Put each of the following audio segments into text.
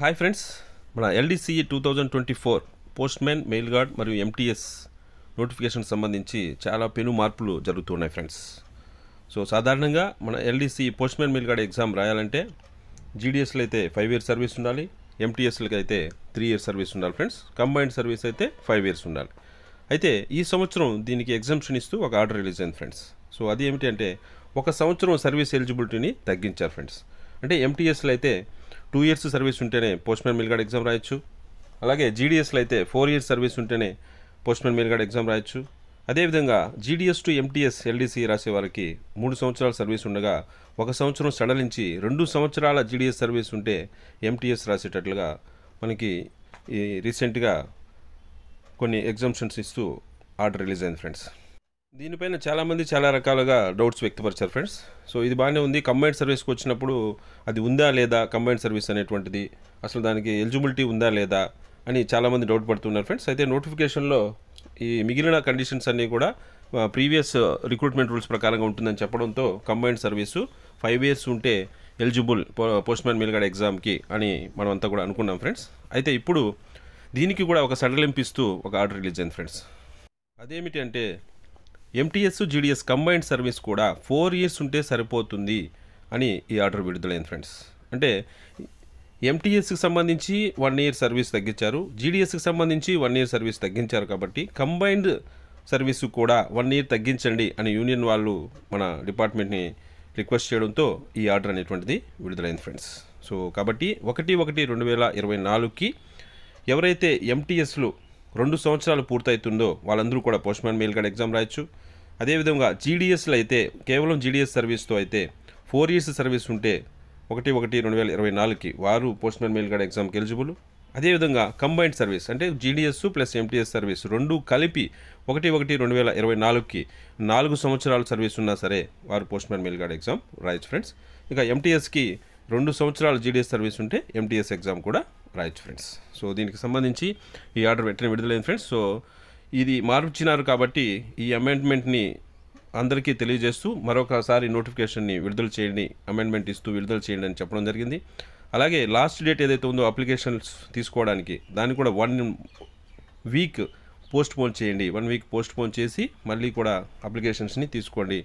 Hi friends, మన ఎల్డీసీఈ 2024 postmen mail gourd మరియు MTS notification సంబంధించి చాలా పెను మార్పులు జరుగుతున్నాయి ఫ్రెండ్స్. సో సాధారణంగా మన ఎల్డీసీఈ పోస్ట్మెన్ మెయిల్ గార్డ్ ఎగ్జామ్ రాయాలంటే జీడీఎస్లో అయితే 5 ఇయర్స్ సర్వీస్ ఉండాలి, ఎంటీఎస్లకి అయితే 3 ఇయర్స్ సర్వీస్ ఉండాలి ఫ్రెండ్స్. కంబైన్డ్ సర్వీస్ అయితే 5 ఇయర్స్ ఉండాలి. అయితే ఈ సంవత్సరం దీనికి ఎగ్జామ్షన్ ఇస్తూ ఒక ఆర్డర్ రిలీజ్ అయింది ఫ్రెండ్స్. సో అది ఏమిటి అంటే 1 సంవత్సరం సర్వీస్ ఎలిజిబిలిటీని తగ్గించారు ఫ్రెండ్స్. అంటే ఎంటీఎస్లో అయితే 2 ఇయర్స్ సర్వీస్ ఉంటేనే పోస్ట్మెన్ మెయిల్ గార్డ్ ఎగ్జామ్ రాయొచ్చు. అలాగే జీడీఎస్లో అయితే 4 ఇయర్స్ సర్వీస్ ఉంటేనే పోస్ట్మెన్ మెయిల్ గార్డ్ ఎగ్జామ్ రాయొచ్చు. అదేవిధంగా జీడీఎస్ టు ఎంటీఎస్ ఎల్డీసీ రాసే వారికి 3 సంవత్సరాల సర్వీస్ ఉండగా 1 సంవత్సరం సడలించి 2 సంవత్సరాల జీడీఎస్ సర్వీస్ ఉంటే ఎంటీఎస్ రాసేటట్లుగా మనకి ఈ రీసెంట్గా కొన్ని ఎగ్జామ్షన్స్ ఇస్తూ ఆర్డర్ రిలీజ్ అయింది ఫ్రెండ్స్. దీనిపైన చాలామంది చాలా రకాలుగా డౌట్స్ వ్యక్తపరిచారు ఫ్రెండ్స్. సో ఇది బాగానే ఉంది, కంబైన్డ్ సర్వీస్కి వచ్చినప్పుడు అది ఉందా లేదా, కంబైన్డ్ సర్వీస్ అనేటువంటిది అసలు దానికి ఎలిజిబిలిటీ ఉందా లేదా అని చాలామంది డౌట్ పడుతున్నారు ఫ్రెండ్స్. అయితే నోటిఫికేషన్లో ఈ మిగిలిన కండిషన్స్ అన్నీ కూడా ప్రీవియస్ రిక్రూట్మెంట్ రూల్స్ ప్రకారంగా ఉంటుందని చెప్పడంతో కంబైన్డ్ సర్వీసు 5 ఇయర్స్ ఉంటే ఎలిజిబుల్ పోస్ట్మెన్ మెయిల్ గార్డ్ ఎగ్జామ్కి అని మనం అంతా కూడా అనుకున్నాం ఫ్రెండ్స్. అయితే ఇప్పుడు దీనికి కూడా ఒక సడలింపు ఇస్తూ ఒక ఆర్డర్ రిలీజ్ అయింది ఫ్రెండ్స్. అదేమిటి అంటే ఎంటీఎస్ జీడీఎస్ కంబైన్డ్ సర్వీస్ కూడా 4 ఇయర్స్ ఉంటే సరిపోతుంది అని ఈ ఆర్డర్ విడుదలైంది ఫ్రెండ్స్. అంటే ఎంటీఎస్కి సంబంధించి 1 ఇయర్ సర్వీస్ తగ్గించారు, జీడీఎస్కి సంబంధించి 1 ఇయర్ సర్వీస్ తగ్గించారు. కాబట్టి కంబైన్డ్ సర్వీసు కూడా 1 ఇయర్ తగ్గించండి అని యూనియన్ వాళ్ళు మన డిపార్ట్మెంట్ని రిక్వెస్ట్ చేయడంతో ఈ ఆర్డర్ అనేటువంటిది విడుదలైంది ఫ్రెండ్స్. సో కాబట్టి 1/1/2024కి ఎవరైతే ఎంటీఎస్లు 2 సంవత్సరాలు పూర్తవుతుందో వాళ్ళందరూ కూడా పోస్ట్మెన్ మెయిల్ గార్డ్ ఎగ్జామ్ రాయొచ్చు. అదేవిధంగా జీడీఎస్లో అయితే కేవలం జీడీఎస్ సర్వీస్తో అయితే 4 ఇయర్స్ సర్వీస్ ఉంటే 1/1/2024కి వారు పోస్ట్మెన్ మెయిల్ గార్డ్ ఎగ్జామ్కి ఎలిజిబుల్. అదేవిధంగా కంబైన్డ్ సర్వీస్ అంటే జీడీఎస్ ప్లస్ ఎంటీఎస్ సర్వీస్ 2 కలిపి 1/1/2024కి 4 సంవత్సరాలు సర్వీస్ ఉన్నా సరే వారు పోస్ట్మెన్ మెయిల్ గార్డ్ ఎగ్జామ్ రాయొచ్చు ఫ్రెండ్స్. ఇక ఎంటీఎస్కి 2 సంవత్సరాలు జీడీఎస్ సర్వీస్ ఉంటే ఎంటీఎస్ ఎగ్జామ్ కూడా రాయొచ్చు ఫ్రెండ్స్. సో దీనికి సంబంధించి ఈ ఆర్డర్ వెంటనే విడుదలైంది ఫ్రెండ్స్. సో ఇది మార్చినారు కాబట్టి ఈ అమెండ్మెంట్ని అందరికీ తెలియజేస్తూ మరొకసారి నోటిఫికేషన్ని విడుదల చేయండి, అమెండ్మెంట్ ఇస్తూ విడుదల చేయండి అని చెప్పడం జరిగింది. అలాగే లాస్ట్ డేట్ ఏదైతే ఉందో అప్లికేషన్స్ తీసుకోవడానికి దాన్ని కూడా 1 వీక్ పోస్ట్ పోన్ చేయండి, 1 వీక్ పోస్ట్ పోన్ చేసి మళ్ళీ కూడా అప్లికేషన్స్ని తీసుకోండి,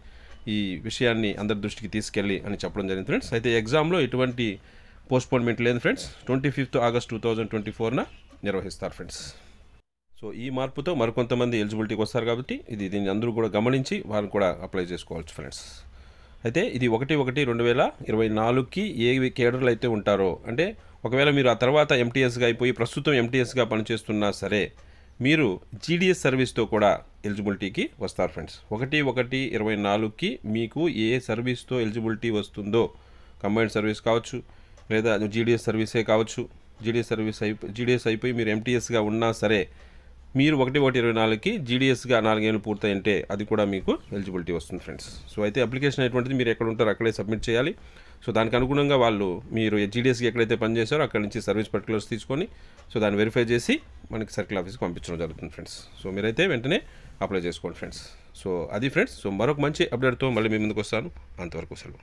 ఈ విషయాన్ని అందరి దృష్టికి తీసుకెళ్ళి అని చెప్పడం జరిగింది ఫ్రెండ్స్. అయితే ఎగ్జామ్లో ఎటువంటి పోస్ట్పోన్మెంట్ లేదు ఫ్రెండ్స్, 25th ఆగస్ట్ 2024న నిర్వహిస్తారు ఫ్రెండ్స్. సో ఈ మార్పుతో మరికొంతమంది ఎలిజిబిలిటీకి వస్తారు కాబట్టి దీన్ని అందరూ కూడా గమనించి వారు కూడా అప్లై చేసుకోవచ్చు ఫ్రెండ్స్. అయితే ఇది 1/1/2024కి ఏ కేడర్లు అయితే ఉంటారో, అంటే ఒకవేళ మీరు ఆ తర్వాత ఎంటీఎస్గా అయిపోయి ప్రస్తుతం ఎంటీఎస్గా పనిచేస్తున్నా సరే మీరు జీడీఎస్ సర్వీస్తో కూడా ఎలిజిబిలిటీకి వస్తారు ఫ్రెండ్స్. 1/1/24కి మీకు ఏ సర్వీస్తో ఎలిజిబిలిటీ వస్తుందో, కంబైన్డ్ సర్వీస్ కావచ్చు లేదా జీడీఎస్ సర్వీసే కావచ్చు, జీడీఎస్ అయిపోయి మీరు ఎంటీఎస్గా ఉన్నా సరే మీరు 1/1/24కి జీడీఎస్గా 4 ఏళ్ళు పూర్తయింటే అది కూడా మీకు ఎలిజిబిలిటీ వస్తుంది ఫ్రెండ్స్. సో అయితే అప్లికేషన్ అనేటువంటిది మీరు ఎక్కడ ఉంటారో అక్కడే సబ్మిట్ చేయాలి. సో దానికి అనుగుణంగా వాళ్ళు మీరు జీడీఎస్కి ఎక్కడైతే పనిచేశారో అక్కడ నుంచి సర్వీస్ పర్టికులర్స్ తీసుకొని సో దాన్ని వెరిఫై చేసి మనకి సర్కిల్ ఆఫీస్కి పంపించడం జరుగుతుంది ఫ్రెండ్స్. సో మీరైతే వెంటనే అప్లై చేసుకోండి ఫ్రెండ్స్. సో అది ఫ్రెండ్స్. సో మరొక మంచి అప్డేట్తో మళ్ళీ మీ ముందుకు వస్తాను. అంతవరకు సెలవు.